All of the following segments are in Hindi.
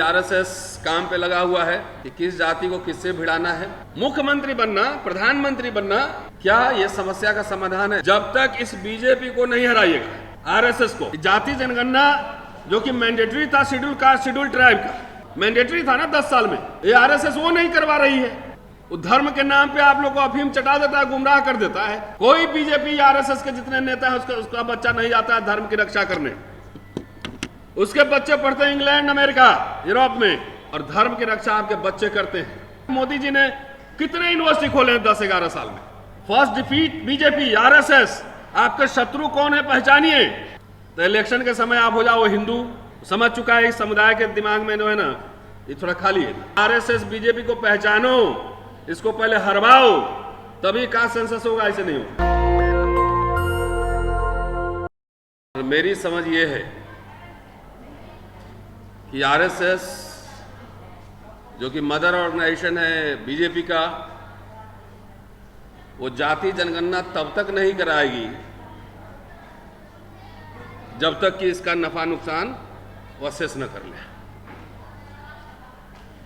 आरएसएस काम पे लगा हुआ है कि किस जाति को किससे भिड़ाना है। मुख्यमंत्री बनना, प्रधानमंत्री बनना क्या ये समस्या का समाधान है? जब तक इस बीजेपी को नहीं हराइएगा, आरएसएस को, जाति जनगणना जो कि मैंडेटरी था, शेड्यूल कास्ट शेड्यूल ट्राइब का मैंडेटरी था ना 10 साल में, ये आरएसएस वो नहीं करवा रही है। वो धर्म के नाम पे आप लोग को अफीम चटा देता है, गुमराह कर देता है। कोई बीजेपी आरएसएस के जितने नेता है उसका बच्चा नहीं जाता है धर्म की रक्षा करने। उसके बच्चे पढ़ते हैं इंग्लैंड, अमेरिका, यूरोप में, और धर्म की रक्षा आपके बच्चे करते हैं। मोदी जी ने कितने यूनिवर्सिटी खोले हैं 10-11 साल में। First defeat BJP, RSS. आपके शत्रु कौन है पहचानिए। तो इलेक्शन के समय आप हो जाओ हिंदू, समझ चुका है इस समुदाय के दिमाग में जो है ना ये थोड़ा खाली है। आरएसएस बीजेपी को पहचानो, इसको पहले हरवाओ, तभी कास्ट सेंसस होगा, ऐसे नहीं होगा। मेरी समझ ये है कि आरएसएस जो कि मदर ऑर्गेनाइजेशन है बीजेपी का, वो जाति जनगणना तब तक नहीं कराएगी जब तक कि इसका नफा नुकसान वो असेस न कर ले।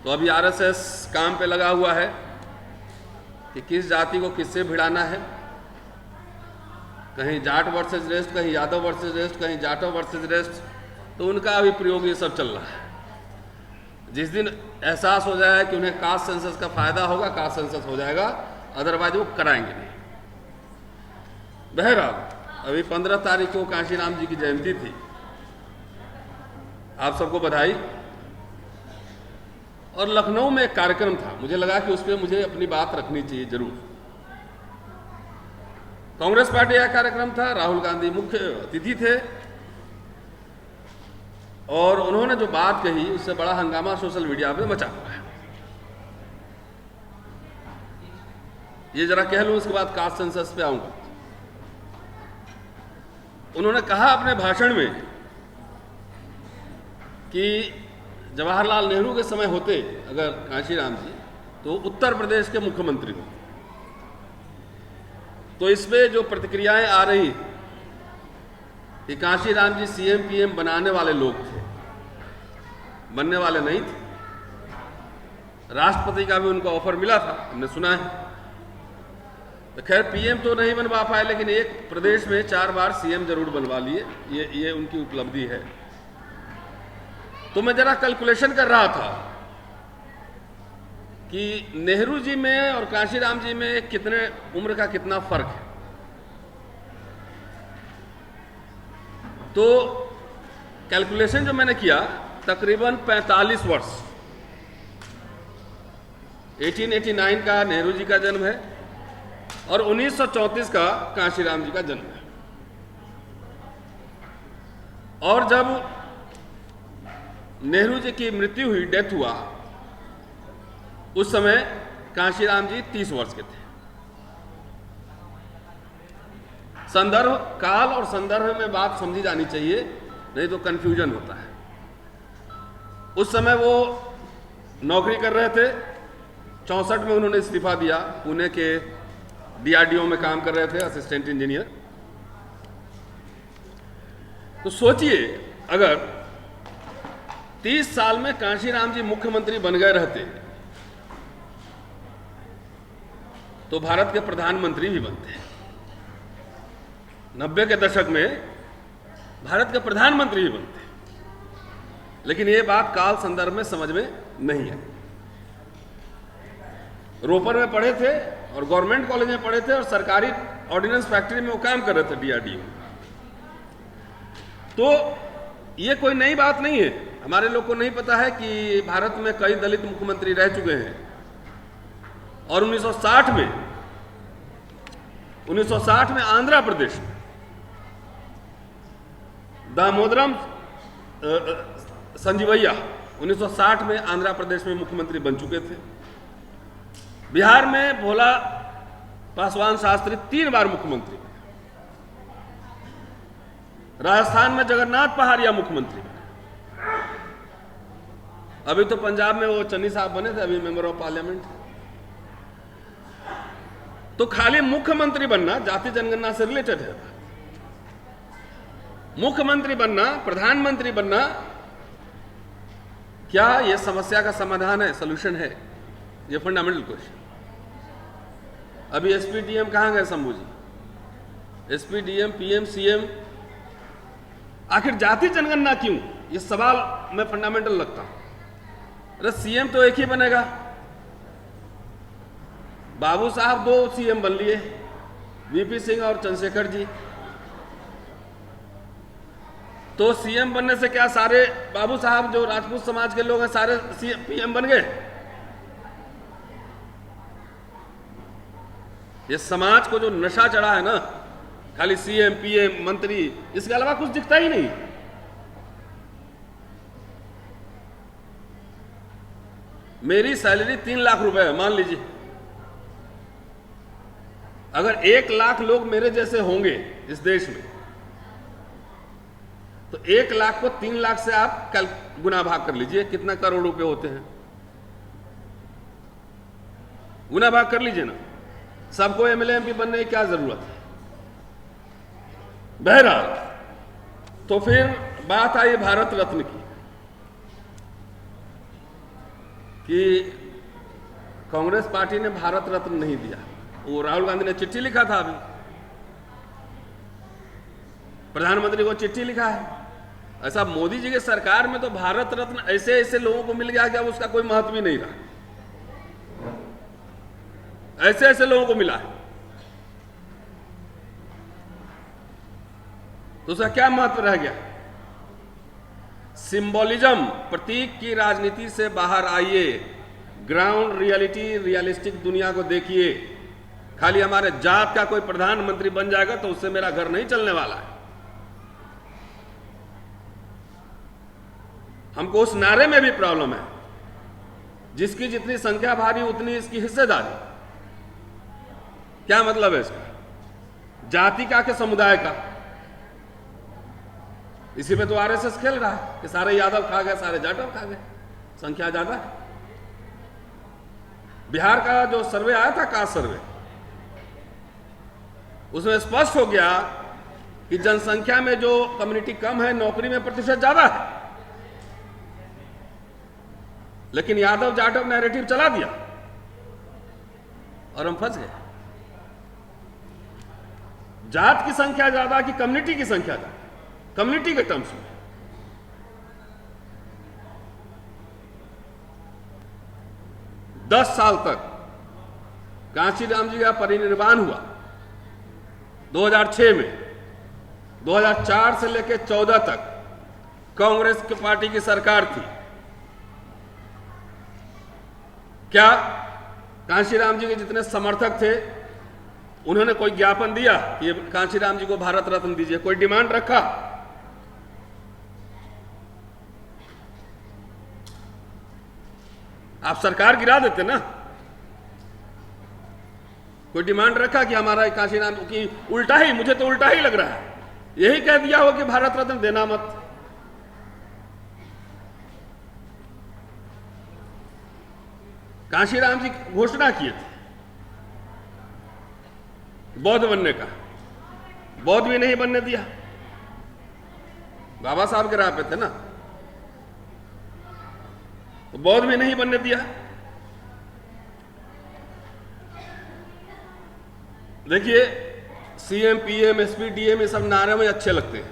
तो अभी आरएसएस काम पे लगा हुआ है कि किस जाति को किससे भिड़ाना है। कहीं जाट वर्सेस रेस्ट, कहीं यादव वर्सेस रेस्ट, कहीं जाटव वर्सेस रेस्ट। तो उनका अभी प्रयोग ये सब चल रहा है। जिस दिन एहसास हो जाए कि उन्हें कास्ट सेंसस का फायदा होगा, कास्ट सेंसस हो जाएगा, अदरवाइज वो कराएंगे नहीं। बहरहाल अभी 15 तारीख को कांशीराम जी की जयंती थी, आप सबको बधाई। और लखनऊ में एक कार्यक्रम था, मुझे लगा कि उस पर मुझे अपनी बात रखनी चाहिए जरूर। कांग्रेस पार्टी का कार्यक्रम था, राहुल गांधी मुख्य अतिथि थे, और उन्होंने जो बात कही उससे बड़ा हंगामा सोशल मीडिया पे मचा हुआ है। ये जरा कह लूं, उसके बाद कास्ट सेंसस पे आऊंगा। उन्होंने कहा अपने भाषण में कि जवाहरलाल नेहरू के समय होते अगर कांशीराम जी, तो उत्तर प्रदेश के मुख्यमंत्री होते। तो इसमें जो प्रतिक्रियाएं आ रही कि कांशीराम जी सीएम पीएम बनाने वाले लोग थे, बनने वाले नहीं थे। राष्ट्रपति का भी उनको ऑफर मिला था, हमने सुना है। तो खैर पीएम तो नहीं बनवा पाए, लेकिन एक प्रदेश में 4 बार सीएम जरूर बनवा लिए, ये उनकी उपलब्धि है। तो मैं जरा कैलकुलेशन कर रहा था कि नेहरू जी में और कांशीराम जी में कितने उम्र का कितना फर्क है। तो कैलकुलेशन जो मैंने किया, तकरीबन 45 वर्ष। 1889 का नेहरू जी का जन्म है और 1934 का कांशीराम जी का जन्म है। और जब नेहरू जी की मृत्यु हुई, डेथ हुआ, उस समय कांशीराम जी 30 वर्ष के थे। संदर्भ, काल और संदर्भ में बात समझी जानी चाहिए, नहीं तो कंफ्यूजन होता है। उस समय वो नौकरी कर रहे थे। 64 में उन्होंने इस्तीफा दिया, पुणे के डीआरडीओ में काम कर रहे थे, असिस्टेंट इंजीनियर। तो सोचिए अगर 30 साल में कांशीराम जी मुख्यमंत्री बन गए रहते तो भारत के प्रधानमंत्री भी बनते। 90 के दशक में भारत के प्रधानमंत्री भी बनते। लेकिन ये बात काल संदर्भ में समझ में नहीं है। रोपर में पढ़े थे और गवर्नमेंट कॉलेज में पढ़े थे और सरकारी ऑर्डिनेंस फैक्ट्री में वो काम कर रहे थे, डीआरडीओ। तो ये कोई नई बात नहीं है। हमारे लोग को नहीं पता है कि भारत में कई दलित मुख्यमंत्री रह चुके हैं। और 1960 में आंध्र प्रदेश में दामोदरम संजीवैया 1960 में आंध्र प्रदेश में मुख्यमंत्री बन चुके थे। बिहार में भोला पासवान शास्त्री 3 बार मुख्यमंत्री। राजस्थान में जगन्नाथ पहाड़िया मुख्यमंत्री। अभी तो पंजाब में वो चन्नी साहब बने थे, अभी मेंबर ऑफ पार्लियामेंट। तो खाली मुख्यमंत्री बनना जाति जनगणना से रिलेटेड है। मुख्यमंत्री बनना, प्रधानमंत्री बनना क्या यह समस्या का समाधान है, सोल्यूशन है? ये फंडामेंटल क्वेश्चन। अभी एसपीडीएम कहाँ गए शंभू जी? एसपीडीएम, पीएम, सीएम, आखिर जाति जनगणना क्यों? ये सवाल मैं फंडामेंटल लगता हूं। अरे सीएम तो एक ही बनेगा। बाबू साहब 2 सीएम बन लिए, वीपी सिंह और चंद्रशेखर जी। तो सीएम बनने से क्या सारे बाबू साहब जो राजपूत समाज के लोग हैं सारे पीएम बन गए? ये समाज को जो नशा चढ़ा है ना, खाली सीएम, पीएम, मंत्री, इसके अलावा कुछ दिखता ही नहीं। मेरी सैलरी 3 लाख रुपए है, मान लीजिए। अगर 1 लाख लोग मेरे जैसे होंगे इस देश में, तो 1 लाख को 3 लाख से आप कल गुना भाग कर लीजिए, कितना करोड़ रुपए होते हैं। गुना भाग कर लीजिए ना। सबको एमएलए एमपी बनने की क्या जरूरत है? बहरहाल, तो फिर बात आई भारत रत्न की कि कांग्रेस पार्टी ने भारत रत्न नहीं दिया। वो राहुल गांधी ने चिट्ठी लिखा था, अभी प्रधानमंत्री को चिट्ठी लिखा है। ऐसा मोदी जी के सरकार में तो भारत रत्न ऐसे ऐसे लोगों को मिल गया कि अब उसका कोई महत्व ही नहीं रहा। ऐसे ऐसे लोगों को मिला है तो उसका क्या महत्व रह गया? सिंबोलिज्म, प्रतीक की राजनीति से बाहर आइए, ग्राउंड रियलिटी, रियलिस्टिक दुनिया को देखिए। खाली हमारे जात का कोई प्रधानमंत्री बन जाएगा तो उससे मेरा घर नहीं चलने वाला है। हमको उस नारे में भी प्रॉब्लम है, जिसकी जितनी संख्या भारी उतनी इसकी हिस्सेदारी। क्या मतलब है इसका? जाति का के समुदाय का? इसी पे तो आरएसएस खेल रहा है कि सारे यादव खा गए, सारे जाटव खा गए, संख्या ज्यादा है। बिहार का जो सर्वे आया था, कास्ट सर्वे, उसमें स्पष्ट हो गया कि जनसंख्या में जो कम्युनिटी कम है, नौकरी में प्रतिशत ज्यादा है। लेकिन यादव जाटव नैरेटिव चला दिया और हम फंस गए। जात की संख्या ज्यादा कि कम्युनिटी की संख्या ज्यादा? कम्युनिटी के टर्म्स में। दस साल तक कांशीराम जी का परिनिर्वाण हुआ 2006 में। 2004 से लेकर 14 तक कांग्रेस की पार्टी की सरकार थी। क्या कांशीराम जी के जितने समर्थक थे उन्होंने कोई ज्ञापन दिया कि कांशीराम जी को भारत रत्न दीजिए? कोई डिमांड रखा? आप सरकार गिरा देते ना। कोई डिमांड रखा कि हमारा कांशीराम की? उल्टा ही, मुझे तो उल्टा ही लग रहा है। यही कह दिया हो कि भारत रत्न देना मत। कांशीराम जी घोषणा किए थे बौद्ध बनने का, बौद्ध भी नहीं बनने दिया। बाबा साहब के राह पे थे ना, तो बौद्ध भी नहीं बनने दिया। देखिए, सीएम, पीएम, एसपी, डीएम, ये सब नारे में अच्छे लगते हैं,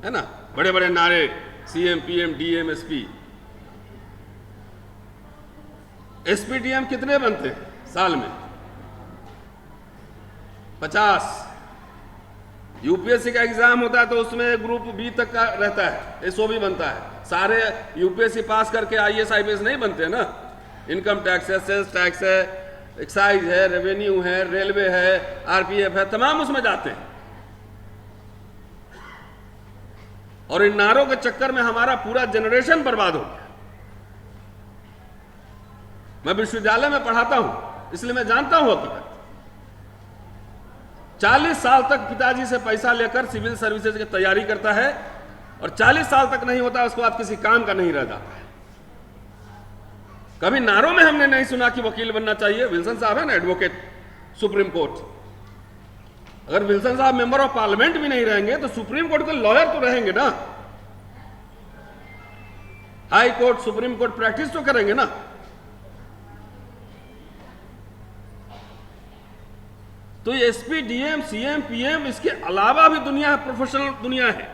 है ना? बड़े बड़े नारे, CM, PM, DM, SP. SP DM कितने बनते हैं साल में? 50। यूपीएससी का एग्जाम होता है तो उसमें ग्रुप बी तक का रहता है, एसओबी बनता है। सारे यूपीएससी पास करके आईएएस आईपीएस नहीं बनते ना। इनकम टैक्स है, सेल्स टैक्स है, एक्साइज है, रेवेन्यू है, रेलवे है, आरपीएफ है, तमाम उसमें जाते हैं। और इन नारों के चक्कर में हमारा पूरा जनरेशन बर्बाद हो गया। मैं विश्वविद्यालय में पढ़ाता हूं, इसलिए मैं जानता हूं हकीकत। 40 साल तक पिताजी से पैसा लेकर सिविल सर्विसेज की तैयारी करता है और 40 साल तक नहीं होता, उसके बाद किसी काम का नहीं रह जाता है। कभी नारों में हमने नहीं सुना कि वकील बनना चाहिए। विल्सन साहब है ना, एडवोकेट सुप्रीम कोर्ट। अगर विल्सन साहब मेंबर ऑफ पार्लियामेंट भी नहीं रहेंगे तो सुप्रीम कोर्ट के लॉयर तो रहेंगे ना। High court supreme court practice तो करेंगे ना। तो ये एसपी, डीएम, सीएम, पीएम, इसके अलावा भी दुनिया है, प्रोफेशनल दुनिया है।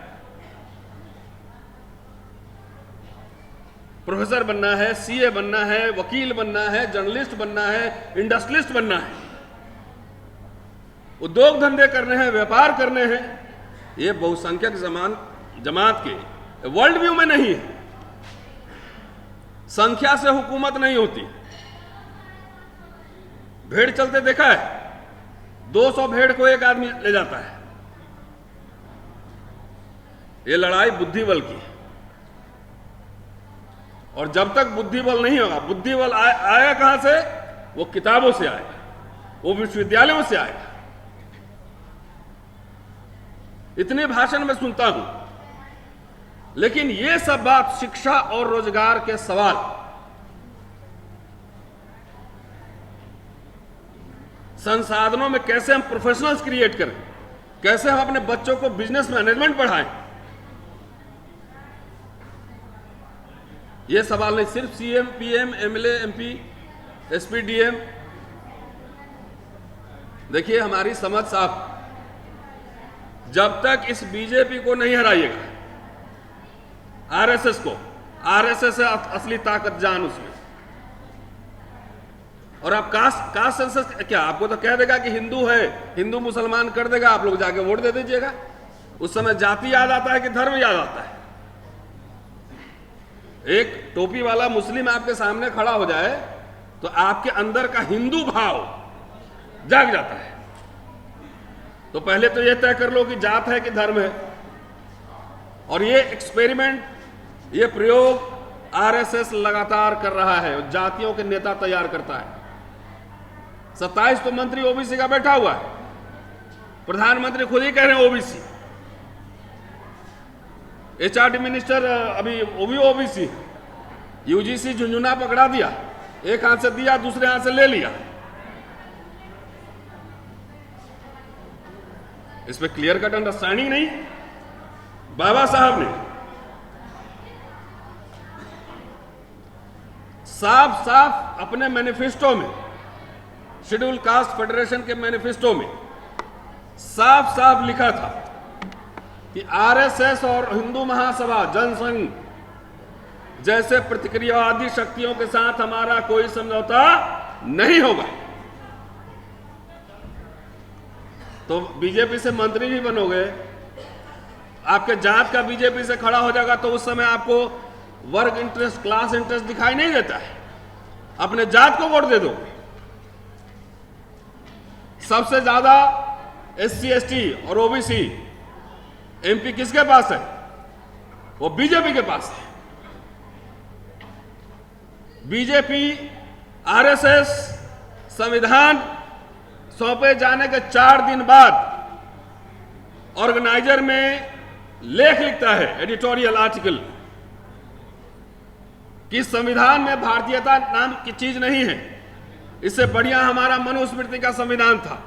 प्रोफेसर बनना है, सीए बनना है, वकील बनना है, जर्नलिस्ट बनना है, इंडस्ट्रियलिस्ट बनना है, उद्योग धंधे करने हैं, व्यापार करने हैं। ये बहुसंख्यक जमात के वर्ल्ड व्यू में नहीं है। संख्या से हुकूमत नहीं होती। भेड़ चलते देखा है, 200 भेड़ को एक आदमी ले जाता है। ये लड़ाई बुद्धिबल की है। और जब तक बुद्धिबल नहीं होगा, बुद्धिबल आया कहां से? वो किताबों से आएगा, वो विश्वविद्यालयों से आएगा। इतने भाषण में सुनता हूं, लेकिन ये सब बात शिक्षा और रोजगार के सवाल, संसाधनों में कैसे हम प्रोफेशनल्स क्रिएट करें, कैसे हम अपने बच्चों को बिजनेस मैनेजमेंट पढ़ाएं, ये सवाल नहीं सिर्फ CM, PM, MLA, MP, SP, DM. देखिए हमारी समझ साफ, जब तक इस बीजेपी को नहीं हराइएगा, आरएसएस को, आरएसएस है असली ताकत जान उसमें। और आप कास्ट सेंसस क्या आपको तो कह देगा कि हिंदू है, हिंदू मुसलमान कर देगा, आप लोग जाके वोट दे दीजिएगा। उस समय जाति याद आता है कि धर्म याद आता है? एक टोपी वाला मुस्लिम आपके सामने खड़ा हो जाए तो आपके अंदर का हिंदू भाव जाग जाता है। तो पहले तो यह तय कर लो कि जात है कि धर्म है। और ये एक्सपेरिमेंट, ये प्रयोग आरएसएस लगातार कर रहा है, जातियों के नेता तैयार करता है। 27 तो मंत्री ओबीसी का बैठा हुआ है, प्रधानमंत्री खुद ही कह रहे हैं ओबीसी। एचआरडी मिनिस्टर अभी वो भी ओबीसी। यूजीसी झुंझुना पकड़ा दिया, एक हाथ से दिया दूसरे हाथ से ले लिया। इस पे क्लियर कट अंडरस्टैंडिंग नहीं। बाबा साहब ने साफ साफ अपने मैनिफेस्टो में, शेड्यूल कास्ट फेडरेशन के मैनिफेस्टो में साफ साफ लिखा था कि आरएसएस और हिंदू महासभा, जनसंघ जैसे प्रतिक्रियावादी शक्तियों के साथ हमारा कोई समझौता नहीं होगा। तो बीजेपी से मंत्री भी बनोगे, आपके जात का बीजेपी से खड़ा हो जाएगा तो उस समय आपको वर्ग इंटरेस्ट, क्लास इंटरेस्ट दिखाई नहीं देता है, अपने जात को वोट दे दो। सबसे ज्यादा एससी, एसटी और ओबीसी एमपी किसके पास है? वो बीजेपी के पास है। बीजेपी, आरएसएस संविधान सौंपे जाने के 4 दिन बाद ऑर्गेनाइजर में लेख लिखता है, एडिटोरियल आर्टिकल, कि संविधान में भारतीयता नाम की चीज नहीं है, इससे बढ़िया हमारा मनुस्मृति का संविधान था।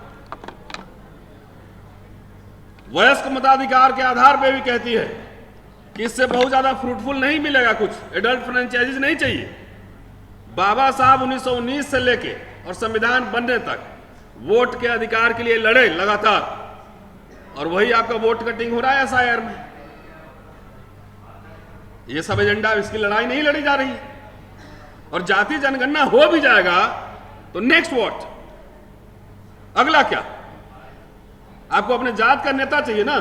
वयस्क मताधिकार के आधार पर भी कहती है कि इससे बहुत ज्यादा फ्रूटफुल नहीं मिलेगा, कुछ एडल्ट फ्रेंचाइजीज नहीं चाहिए। बाबा साहब 1919 से लेके और संविधान बनने तक वोट के अधिकार के लिए लड़े लगातार, और वही आपका वोट कटिंग हो रहा है एसआईआर में। ये सब एजेंडा, इसकी लड़ाई नहीं लड़ी जा रही। और जाति जनगणना हो भी जाएगा तो नेक्स्ट व्हाट? अगला क्या? आपको अपने जात का नेता चाहिए ना,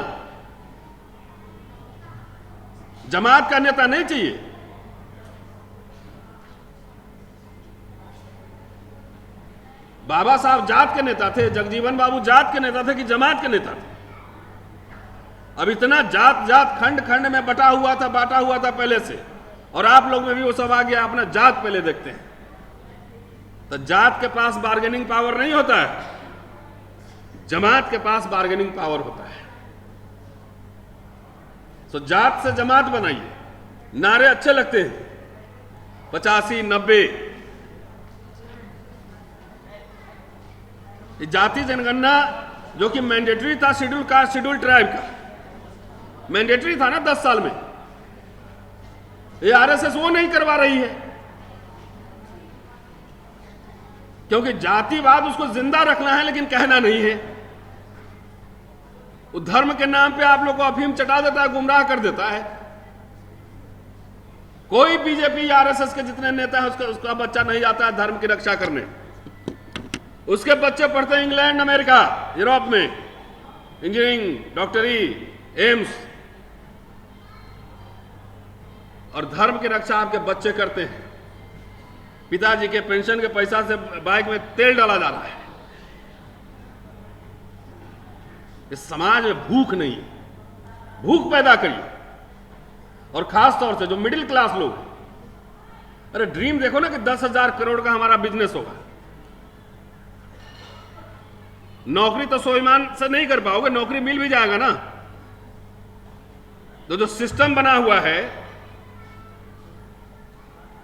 जमात का नेता नहीं चाहिए। बाबा साहब जात के नेता थे, जगजीवन बाबू जात के नेता थे कि जमात के नेता थे? अब इतना जात जात खंड खंड में बांटा हुआ था पहले से, और आप लोग में भी वो सब आ गया। अपना जात पहले देखते हैं। तो जात के पास बार्गेनिंग पावर नहीं होता है, जमात के पास बार्गेनिंग पावर होता है। तो जात से जमात बनाइए। नारे अच्छे लगते हैं, 85, 90। जाति जनगणना जो कि मैंडेटरी था, शेड्यूल कास्ट, शेड्यूल ट्राइब का मैंडेटरी था ना 10 साल में, ये आरएसएस वो नहीं करवा रही है, क्योंकि जातिवाद उसको जिंदा रखना है लेकिन कहना नहीं है। वो धर्म के नाम पे आप लोग को अफीम चटा देता है, गुमराह कर देता है। कोई बीजेपी या आरएसएस के जितने नेता हैं उसका बच्चा नहीं जाता है धर्म की रक्षा करने। उसके बच्चे पढ़ते हैं इंग्लैंड, अमेरिका, यूरोप में, इंजीनियरिंग, डॉक्टरी, एम्स, और धर्म की रक्षा आपके बच्चे करते हैं। पिताजी के पेंशन के पैसा से बाइक में तेल डाला जा रहा है। इस समाज में भूख नहीं है, भूख पैदा करिए। और खास तौर से जो मिडिल क्लास लोग, अरे ड्रीम देखो ना कि 10,000 करोड़ का हमारा बिजनेस होगा। नौकरी तो स्वाभिमान से नहीं कर पाओगे, नौकरी मिल भी जाएगा ना। तो जो सिस्टम बना हुआ है,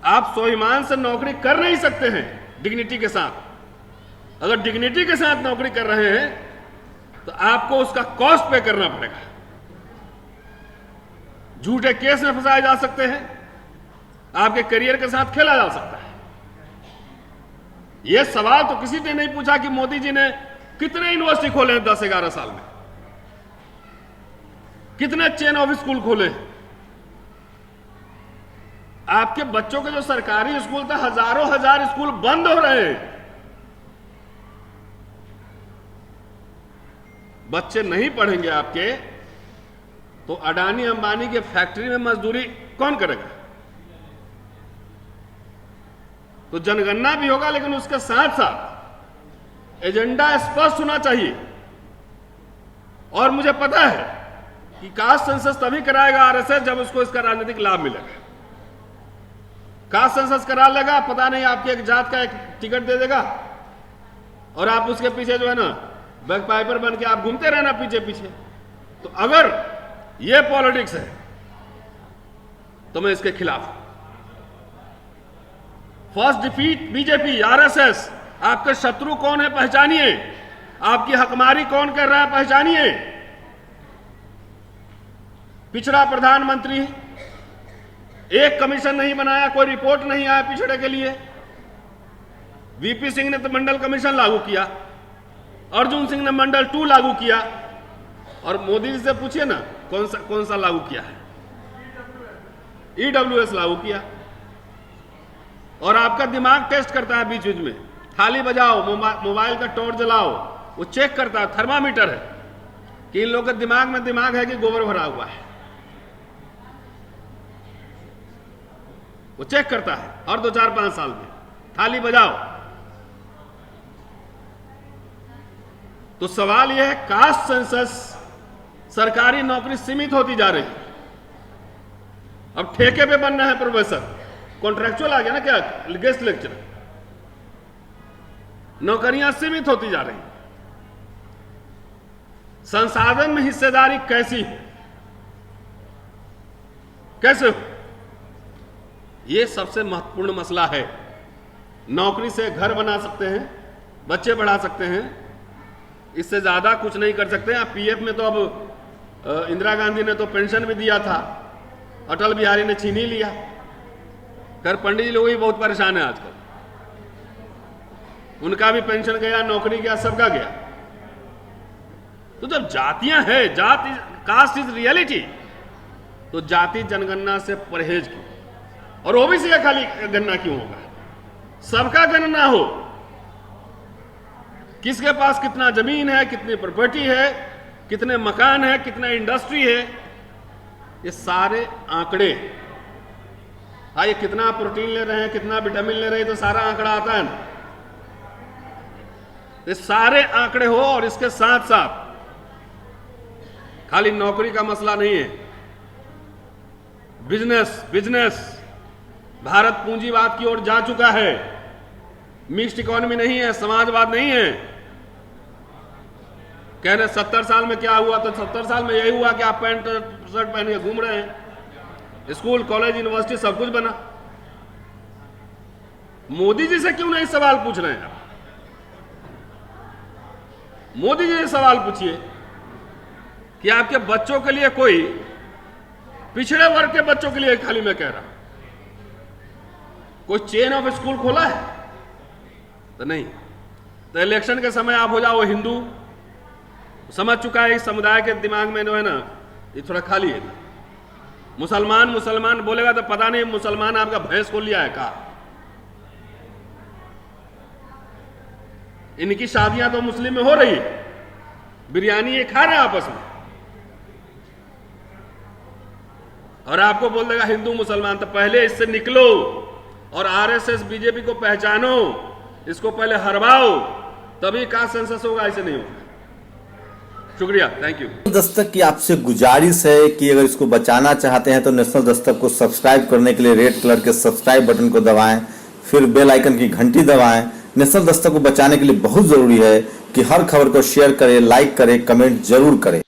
आप स्वाभिमान से नौकरी कर नहीं सकते हैं डिग्निटी के साथ। अगर डिग्निटी के साथ नौकरी कर रहे हैं तो आपको उसका कॉस्ट पे करना पड़ेगा। झूठे केस में फंसाए जा सकते हैं, आपके करियर के साथ खेला जा सकता है। यह सवाल तो किसी ने नहीं पूछा कि मोदी जी ने कितने यूनिवर्सिटी खोले हैं 10-11 साल में, कितने चेन ऑफ स्कूल खोले। आपके बच्चों के जो सरकारी स्कूल थे, हजारों हजार स्कूल बंद हो रहे हैं। बच्चे नहीं पढ़ेंगे आपके तो अडानी अंबानी के फैक्ट्री में मजदूरी कौन करेगा? तो जनगणना भी होगा, लेकिन उसके साथ साथ एजेंडा स्पष्ट होना चाहिए। और मुझे पता है कि कास्ट सेंसस तभी कराएगा आरएसएस जब उसको इसका राजनीतिक लाभ मिलेगा। कास्ट सेंसस करा लेगा, पता नहीं आपकी एक जात का एक टिकट दे देगा और आप उसके पीछे जो है ना बैकपाइपर बन के आप घूमते रहना पीछे पीछे। तो अगर ये पॉलिटिक्स है तो मैं इसके खिलाफ हूं। First defeat BJP, RSS. आपके शत्रु कौन है पहचानिए, आपकी हकमारी कौन कर रहा है पहचानिए। पिछड़ा प्रधानमंत्री, एक कमीशन नहीं बनाया, कोई रिपोर्ट नहीं आया पिछड़े के लिए। वीपी सिंह ने तो मंडल कमीशन लागू किया, अर्जुन सिंह ने मंडल 2 लागू किया। और मोदी जी से पूछिए ना कौन सा लागू किया है? ईडब्ल्यूएस लागू किया। और आपका दिमाग टेस्ट करता है बीच बीच में, थाली बजाओ, मोबाइल का टॉर्च जलाओ, वो चेक करता है, थर्मामीटर है कि इन लोगों के दिमाग में दिमाग है कि गोबर भरा हुआ है। वो चेक करता है हर 2-4-5 साल में, थाली बजाओ। तो सवाल यह है, कास्ट सेंसस, सरकारी नौकरी सीमित होती जा रही है। अब ठेके पे बनना है प्रोफेसर, कॉन्ट्रैक्चुअल आ गया ना, क्या गेस्ट लेक्चरर। नौकरियां सीमित होती जा रही। संसाधन में हिस्सेदारी कैसी हो, कैसे हो, यह सबसे महत्वपूर्ण मसला है। नौकरी से घर बना सकते हैं, बच्चे बढ़ा सकते हैं, इससे ज्यादा कुछ नहीं कर सकते। आप पीएफ में तो अब इंदिरा गांधी ने तो पेंशन भी दिया था, अटल बिहारी ने छीन ही लिया। कर पंडित जी लोग भी बहुत परेशान है आजकल, उनका भी पेंशन गया, नौकरी गया, सबका गया। तो जब जातियां हैं, जाति, कास्ट इज रियलिटी, तो जाति जनगणना से परहेज क्यों? और ओबीसी का खाली गणना क्यों होगा? सबका गणना हो, किसके पास कितना जमीन है, कितनी प्रॉपर्टी है, कितने मकान है, कितना इंडस्ट्री है, ये सारे आंकड़े। हाँ, ये कितना प्रोटीन ले रहे हैं, कितना विटामिन ले रहे हैं, तो सारा आंकड़ा आता है ना। ये सारे आंकड़े हो, और इसके साथ साथ खाली नौकरी का मसला नहीं है, बिजनेस। भारत पूंजीवाद की ओर जा चुका है, मिक्स्ड इकोनॉमी नहीं है, समाजवाद नहीं है। कह रहे 70 साल में क्या हुआ, तो 70 साल में यही हुआ कि आप पैंट शर्ट पहन के घूम रहे हैं, स्कूल, कॉलेज, यूनिवर्सिटी सब कुछ बना। मोदी जी से क्यों नहीं सवाल पूछ रहे हैं? मोदी जी से सवाल पूछिए कि आपके बच्चों के लिए कोई, पिछड़े वर्ग के बच्चों के लिए, खाली मैं कह रहा हूं, कोई चेन ऑफ स्कूल खोला है? तो नहीं। तो इलेक्शन के समय आप हो जाओ हिंदू, समझ चुका है इस समुदाय के दिमाग में जो है ना ये थोड़ा खाली है। मुसलमान मुसलमान बोलेगा तो पता नहीं मुसलमान आपका भैंस को लिया है का। इनकी शादियां तो मुस्लिम में हो रही है, बिरयानी ये खा रहे हैं आपस में, और आपको बोल देगा हिंदू मुसलमान। तो पहले इससे निकलो और आरएसएस बीजेपी को पहचानो, इसको पहले हरवाओ, तभी कास्ट सेंसस होगा, ऐसे नहीं होगा। शुक्रिया, थैंक यू। दस्तक की आपसे गुजारिश है कि अगर इसको बचाना चाहते हैं तो नेशनल दस्तक को सब्सक्राइब करने के लिए रेड कलर के सब्सक्राइब बटन को दबाएं, फिर बेल आइकन की घंटी दबाएं। नेशनल दस्तक को बचाने के लिए बहुत जरूरी है कि हर खबर को शेयर करें, लाइक करें, कमेंट जरूर करें।